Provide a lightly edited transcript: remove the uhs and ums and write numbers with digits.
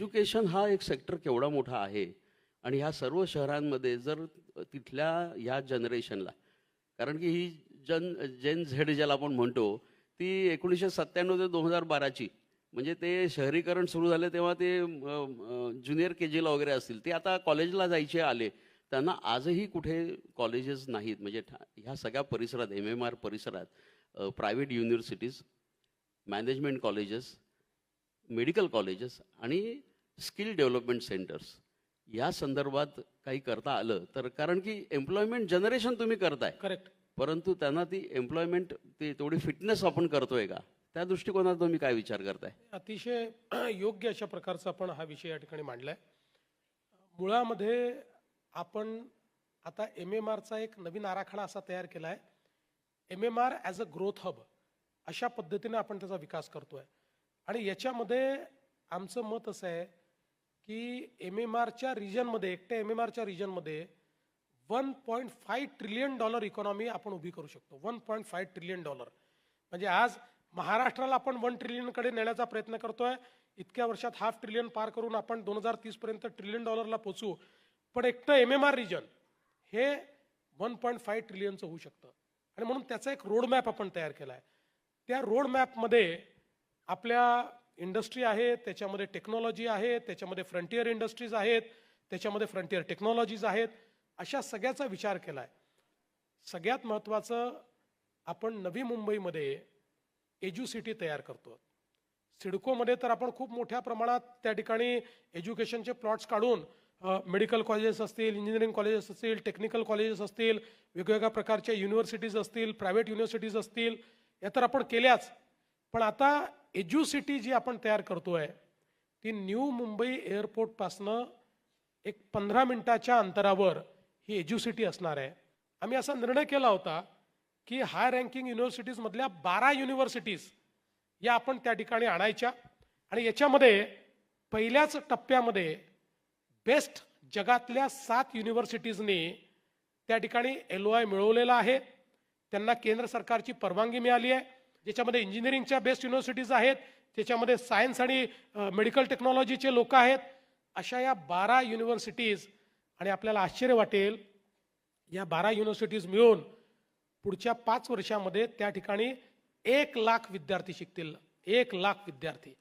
Education हा एक sector केवढा मोठा आहे आणि ह्या सर्व शहरांमध्ये जर तिथल्या ह्या जनरेशनला, कारण की ही जेन झेड ज्याला आपण म्हणतो, ती 1997 ते 2012ची, म्हणजे ते शहरीकरण सुरू झाले तेव्हा ते ज्युनियर के जीला वगैरे असतील, ते आता कॉलेजला जायचे आले, त्यांना आजही कुठे कॉलेजेस नाहीत. म्हणजे ह्या सगळ्या परिसरात, MMR परिसरात private universities, management colleges, medical colleges आणि स्किल डेव्हलपमेंट सेंटर्स या संदर्भात काही करता आलं तर, कारण की एम्प्लॉयमेंट जनरेशन तुम्ही करताय, करेक्ट. परंतु त्यांना ती एम्प्लॉयमेंट, ती तेवढी फिटनेस आपण करतोय का, त्या दृष्टिकोनात तुम्ही काय विचार करताय? अतिशय योग्य अशा प्रकारचा आपण हा विषय या ठिकाणी मांडलाय. मुळामध्ये आपण आता MMRचा एक नवीन आराखडा असा तयार केला आहे. MMR as a growth hub अशा पद्धतीने आपण त्याचा विकास करतोय. आणि याच्यामध्ये आमचं मत असं आहे की MMRच्या रिजनमध्ये, एकट्या MMRच्या रिजनमध्ये $1.5 ट्रिलियन इकॉनॉमी आपण उभी करू शकतो. $1.5 ट्रिलियन. म्हणजे आज महाराष्ट्राला आपण 1 ट्रिलियनकडे नेण्याचा प्रयत्न करतोय. इतक्या वर्षात ½ ट्रिलियन पार करून आपण 2030 पर्यंत $1 ट्रिलियन पोहोचू. पण एकटं MMR रिजन हे 1.5 ट्रिलियनचं होऊ शकतं. आणि म्हणून त्याचा एक रोडमॅप आपण तयार केला आहे. त्या रोडमॅपमध्ये आपल्या इंडस्ट्री आहे, त्याच्यामध्ये टेक्नॉलॉजी आहे, त्याच्यामध्ये फ्रंटियर इंडस्ट्रीज आहेत, त्याच्यामध्ये फ्रंटियर टेक्नॉलॉजीज आहेत, अशा सगळ्याचा विचार केला आहे. सगळ्यात महत्त्वाचं, आपण नवी मुंबईमध्ये एज्युसिटी तयार करतो. सिडकोमध्ये तर आपण खूप मोठ्या प्रमाणात त्या ठिकाणी एज्युकेशनचे प्लॉट्स काढून मेडिकल कॉलेजेस असतील, इंजिनिअरिंग कॉलेजेस असतील, टेक्निकल कॉलेजेस असतील, वेगवेगळ्या प्रकारच्या युनिव्हर्सिटीज असतील, प्रायव्हेट युनिव्हर्सिटीज असतील, या तर आपण केल्याच. पण आता एज्युसिटी जी आपण तयार करतोय ती न्यू मुंबई एअरपोर्टपासनं एक 15 मिनिटाच्या अंतरावर ही एज्युसिटी असणार आहे. आम्ही असा निर्णय केला होता की हाय रँकिंग युनिव्हर्सिटीजमधल्या 12 युनिव्हर्सिटीज या आपण त्या ठिकाणी आणायच्या. आणि याच्यामध्ये पहिल्याच टप्प्यामध्ये बेस्ट जगातल्या 7 युनिव्हर्सिटीजनी त्या ठिकाणी LOI मिळवलेला आहे. त्यांना केंद्र सरकारची परवानगी मिळाली आहे. ज्याच्यामध्ये इंजिनिअरिंगच्या बेस्ट युनिव्हर्सिटीज आहेत, त्याच्यामध्ये सायन्स आणि मेडिकल टेक्नॉलॉजीचे लोक आहेत. अशा या 12 युनिव्हर्सिटीज, आणि आपल्याला आश्चर्य वाटेल, या 12 युनिव्हर्सिटीज मिळून पुढच्या 5 वर्षामध्ये त्या ठिकाणी 1 लाख विद्यार्थी शिकतील. 1 लाख विद्यार्थी.